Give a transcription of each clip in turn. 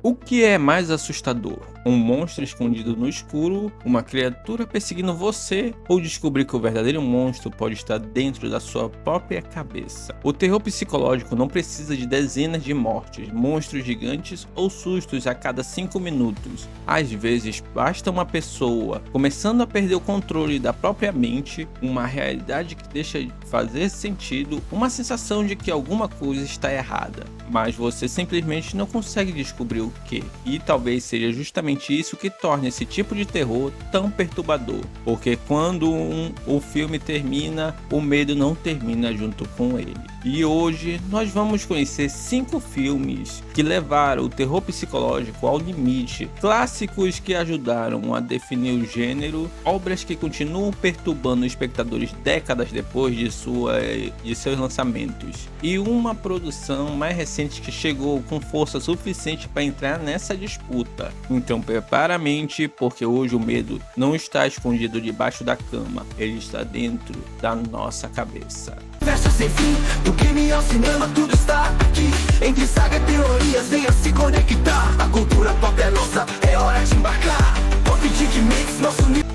O que é mais assustador? Um monstro escondido no escuro, uma criatura perseguindo você, ou descobrir que o verdadeiro monstro pode estar dentro da sua própria cabeça? O terror psicológico não precisa de dezenas de mortes, monstros gigantes ou sustos a cada 5 minutos. Às vezes basta uma pessoa começando a perder o controle da própria mente, uma realidade que deixa de fazer sentido, uma sensação de que alguma coisa está errada, mas você simplesmente não consegue descobrir o que. E talvez seja justamente isso que torna esse tipo de terror tão perturbador, porque quando o filme termina, o medo não termina junto com ele. E hoje nós vamos conhecer 5 filmes que levaram o terror psicológico ao limite, clássicos que ajudaram a definir o gênero, obras que continuam perturbando espectadores décadas depois de seus lançamentos, e uma produção mais recente que chegou com força suficiente para entrar nessa disputa. Então prepara a mente, porque hoje o medo não está escondido debaixo da cama, ele está dentro da nossa cabeça. Verso sem fim, do crime ao cinema, tudo está aqui. Entre saga e teorias, venha se conectar. A cultura pop é nossa, é hora de embarcar. Pop Geek Mix, nosso nível.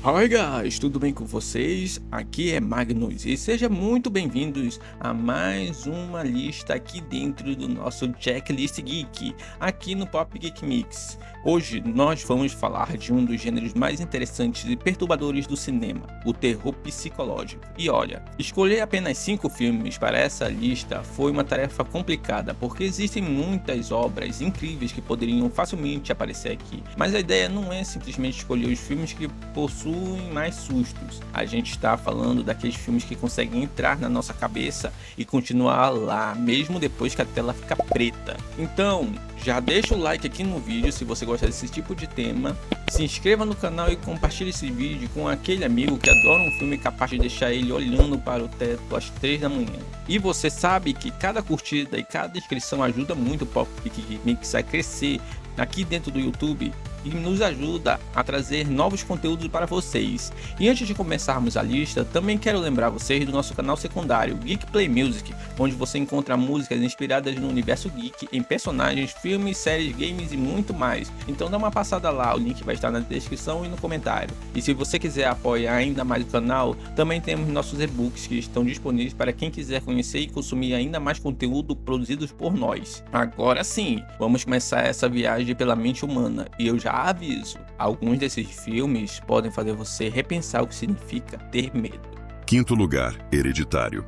Oi guys, tudo bem com vocês? Aqui é Magnus e sejam muito bem-vindos a mais uma lista aqui dentro do nosso Checklist Geek, aqui no Pop Geek Mix. Hoje nós vamos falar de um dos gêneros mais interessantes e perturbadores do cinema, o terror psicológico. E olha, escolher apenas 5 filmes para essa lista foi uma tarefa complicada, porque existem muitas obras incríveis que poderiam facilmente aparecer aqui, mas a ideia não é simplesmente escolher os filmes que possuem mais sustos. A gente está falando daqueles filmes que conseguem entrar na nossa cabeça e continuar lá, mesmo depois que a tela fica preta. Então, já deixa o like aqui no vídeo se você gosta desse tipo de tema, se inscreva no canal e compartilhe esse vídeo com aquele amigo que adora um filme capaz de deixar ele olhando para o teto às 3 da manhã. E você sabe que cada curtida e cada inscrição ajuda muito o Pop Geek Mix a crescer aqui dentro do YouTube e nos ajuda a trazer novos conteúdos para vocês. E antes de começarmos a lista, também quero lembrar vocês do nosso canal secundário Geek Play Music, onde você encontra músicas inspiradas no universo geek, em personagens, filmes, séries, games e muito mais. Então dá uma passada lá, o link vai estar na descrição e no comentário. E se você quiser apoiar ainda mais o canal, também temos nossos e-books que estão disponíveis para quem quiser conhecer e consumir ainda mais conteúdo produzidos por nós. Agora sim, vamos começar essa viagem pela mente humana, e eu já aviso, alguns desses filmes podem fazer você repensar o que significa ter medo. Quinto lugar, Hereditário.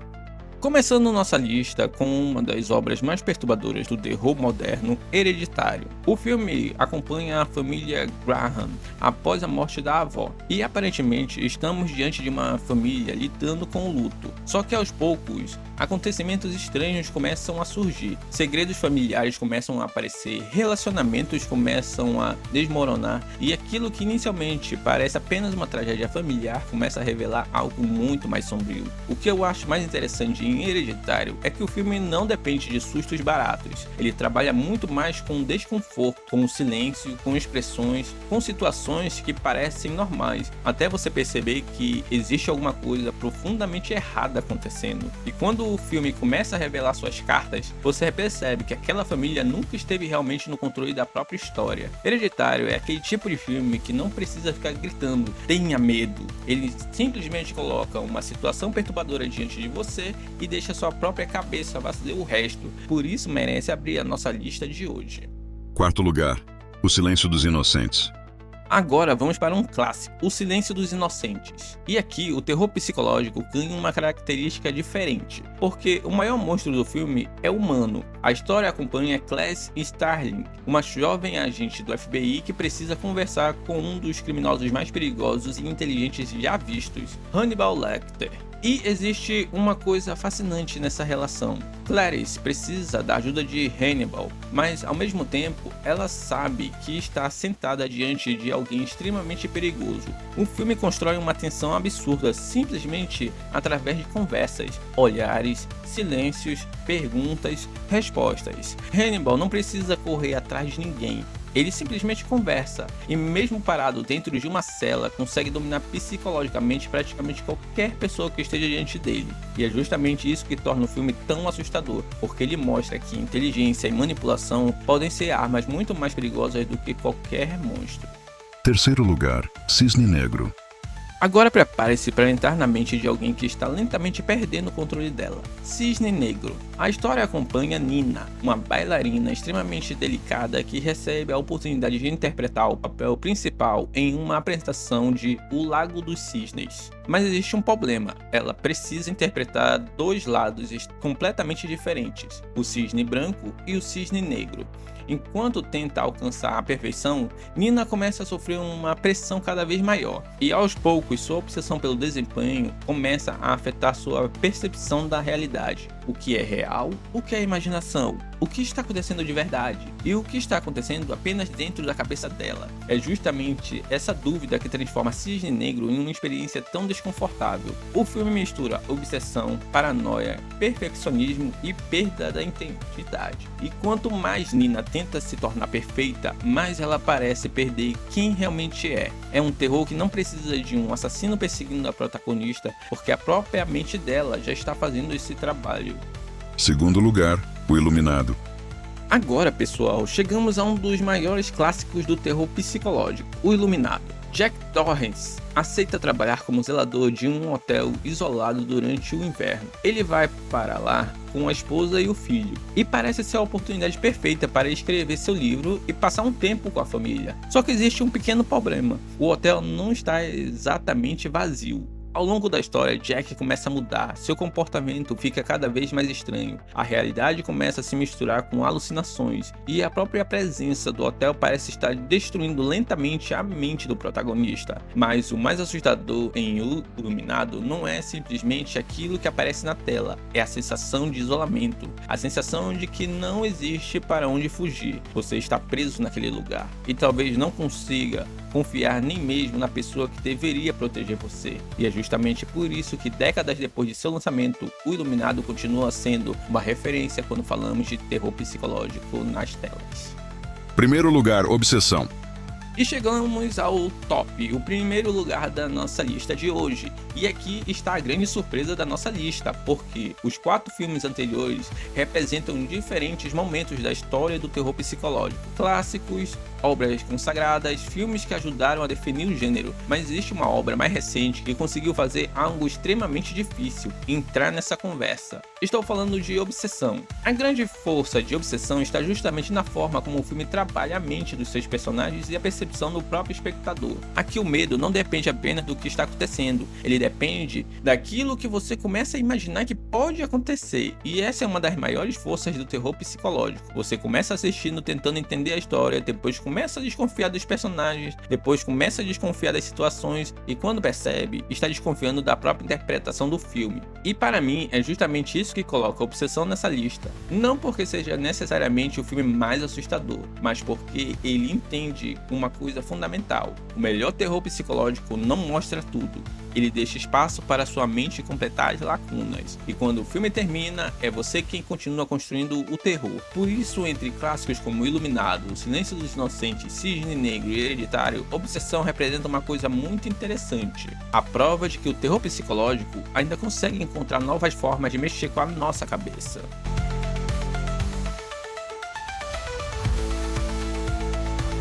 Começando nossa lista com uma das obras mais perturbadoras do terror moderno, Hereditário. O filme acompanha a família Graham após a morte da avó, e aparentemente estamos diante de uma família lidando com o luto. Só que aos poucos, acontecimentos estranhos começam a surgir, segredos familiares começam a aparecer, relacionamentos começam a desmoronar, e aquilo que inicialmente parece apenas uma tragédia familiar começa a revelar algo muito mais sombrio. O que eu acho mais interessante em Hereditário é que o filme não depende de sustos baratos, ele trabalha muito mais com desconforto, com silêncio, com expressões, com situações que parecem normais, até você perceber que existe alguma coisa profundamente errada acontecendo. E quando o filme começa a revelar suas cartas, você percebe que aquela família nunca esteve realmente no controle da própria história. Hereditário é aquele tipo de filme que não precisa ficar gritando, tenha medo. Ele simplesmente coloca uma situação perturbadora diante de você e deixa sua própria cabeça fazer o resto. Por isso merece abrir a nossa lista de hoje. Quarto lugar, O Silêncio dos Inocentes. Agora vamos para um clássico, O Silêncio dos Inocentes. E aqui o terror psicológico ganha uma característica diferente, porque o maior monstro do filme é humano. A história acompanha Clarice Starling, uma jovem agente do FBI que precisa conversar com um dos criminosos mais perigosos e inteligentes já vistos, Hannibal Lecter. E existe uma coisa fascinante nessa relação. Clarice precisa da ajuda de Hannibal, mas ao mesmo tempo ela sabe que está sentada diante de alguém extremamente perigoso. O filme constrói uma tensão absurda simplesmente através de conversas, olhares, silêncios, perguntas, respostas. Hannibal não precisa correr atrás de ninguém. Ele simplesmente conversa, e mesmo parado dentro de uma cela, consegue dominar psicologicamente praticamente qualquer pessoa que esteja diante dele. E é justamente isso que torna o filme tão assustador, porque ele mostra que inteligência e manipulação podem ser armas muito mais perigosas do que qualquer monstro. Terceiro lugar, Cisne Negro. Agora prepare-se para entrar na mente de alguém que está lentamente perdendo o controle dela. Cisne Negro. A história acompanha Nina, uma bailarina extremamente delicada que recebe a oportunidade de interpretar o papel principal em uma apresentação de O Lago dos Cisnes. Mas existe um problema, ela precisa interpretar dois lados completamente diferentes, o cisne branco e o cisne negro. Enquanto tenta alcançar a perfeição, Nina começa a sofrer uma pressão cada vez maior, e aos poucos sua obsessão pelo desempenho começa a afetar sua percepção da realidade. O que é real, o que é imaginação, o que está acontecendo de verdade e o que está acontecendo apenas dentro da cabeça dela. É justamente essa dúvida que transforma Cisne Negro em uma experiência tão desconfortável. O filme mistura obsessão, paranoia, perfeccionismo e perda da identidade. E quanto mais Nina tenta se tornar perfeita, mais ela parece perder quem realmente é. É um terror que não precisa de um assassino perseguindo a protagonista, porque a própria mente dela já está fazendo esse trabalho. Segundo lugar, O Iluminado. Agora, pessoal, chegamos a um dos maiores clássicos do terror psicológico, O Iluminado. Jack Torrance aceita trabalhar como zelador de um hotel isolado durante o inverno. Ele vai para lá com a esposa e o filho, e parece ser a oportunidade perfeita para escrever seu livro e passar um tempo com a família. Só que existe um pequeno problema: o hotel não está exatamente vazio. Ao longo da história, Jack começa a mudar, seu comportamento fica cada vez mais estranho, a realidade começa a se misturar com alucinações, e a própria presença do hotel parece estar destruindo lentamente a mente do protagonista. Mas o mais assustador em O Iluminado não é simplesmente aquilo que aparece na tela, é a sensação de isolamento, a sensação de que não existe para onde fugir, você está preso naquele lugar, e talvez não consiga confiar nem mesmo na pessoa que deveria proteger você. E é justamente por isso que décadas depois de seu lançamento, O Iluminado continua sendo uma referência quando falamos de terror psicológico nas telas. Primeiro lugar, Obsessão. E chegamos ao top, o primeiro lugar da nossa lista de hoje. E aqui está a grande surpresa da nossa lista, porque os 4 filmes anteriores representam diferentes momentos da história do terror psicológico. Clássicos, obras consagradas, filmes que ajudaram a definir o gênero. Mas existe uma obra mais recente que conseguiu fazer algo extremamente difícil: entrar nessa conversa. Estou falando de Obsessão. A grande força de Obsessão está justamente na forma como o filme trabalha a mente dos seus personagens e a percepção do próprio espectador. Aqui o medo não depende apenas do que está acontecendo, ele depende daquilo que você começa a imaginar que pode acontecer, e essa é uma das maiores forças do terror psicológico. Você começa assistindo tentando entender a história, depois começa a desconfiar dos personagens, depois começa a desconfiar das situações, e quando percebe, está desconfiando da própria interpretação do filme. E para mim é justamente isso que coloca a Obsessão nessa lista, não porque seja necessariamente o filme mais assustador, mas porque ele entende uma coisa fundamental: o melhor terror psicológico não mostra tudo, ele deixa espaço para sua mente completar as lacunas, e quando o filme termina, é você quem continua construindo o terror. Por isso, entre clássicos como Iluminado, O Silêncio dos Inocentes, Cisne Negro e Hereditário, Obsessão representa uma coisa muito interessante: a prova de que o terror psicológico ainda consegue encontrar novas formas de mexer com a nossa cabeça.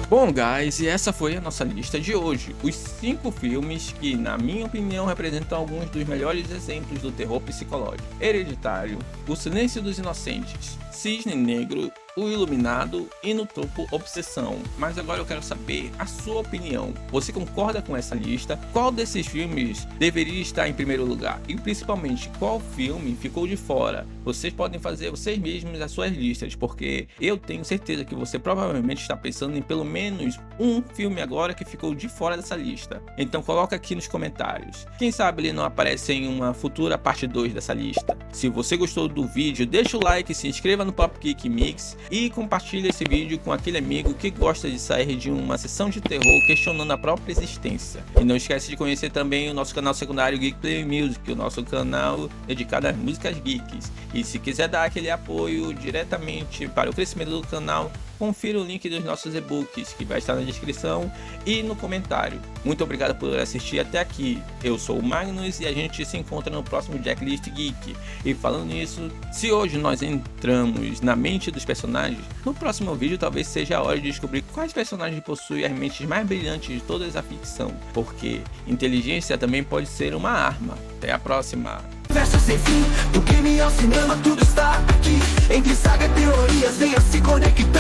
Bom, guys, e essa foi a nossa lista de hoje. Os 5 filmes que, na minha opinião, representam alguns dos melhores exemplos do terror psicológico: Hereditário, O Silêncio dos Inocentes, Cisne Negro, O Iluminado e no topo Obsessão. Mas agora eu quero saber a sua opinião. Você concorda com essa lista? Qual desses filmes deveria estar em primeiro lugar? E principalmente, qual filme ficou de fora? Vocês podem fazer vocês mesmos as suas listas, porque eu tenho certeza que você provavelmente está pensando em pelo menos um filme agora que ficou de fora dessa lista. Então coloca aqui nos comentários. Quem sabe ele não aparece em uma futura parte 2 dessa lista. Se você gostou do vídeo, deixa o like, se inscreva no Pop Geek Mix e compartilhe esse vídeo com aquele amigo que gosta de sair de uma sessão de terror questionando a própria existência. E não esquece de conhecer também o nosso canal secundário Geek Play Music, o nosso canal dedicado às músicas geeks. E se quiser dar aquele apoio diretamente para o crescimento do canal, confira o link dos nossos e-books, que vai estar na descrição e no comentário. Muito obrigado por assistir até aqui. Eu sou o Magnus e a gente se encontra no próximo Checklist Geek. E falando nisso, se hoje nós entramos na mente dos personagens, no próximo vídeo talvez seja a hora de descobrir quais personagens possuem as mentes mais brilhantes de toda essa ficção, porque inteligência também pode ser uma arma. Até a próxima! Verso sem fim, do crime ao cinema tudo está aqui. Entre saga e teorias, venha se conectar.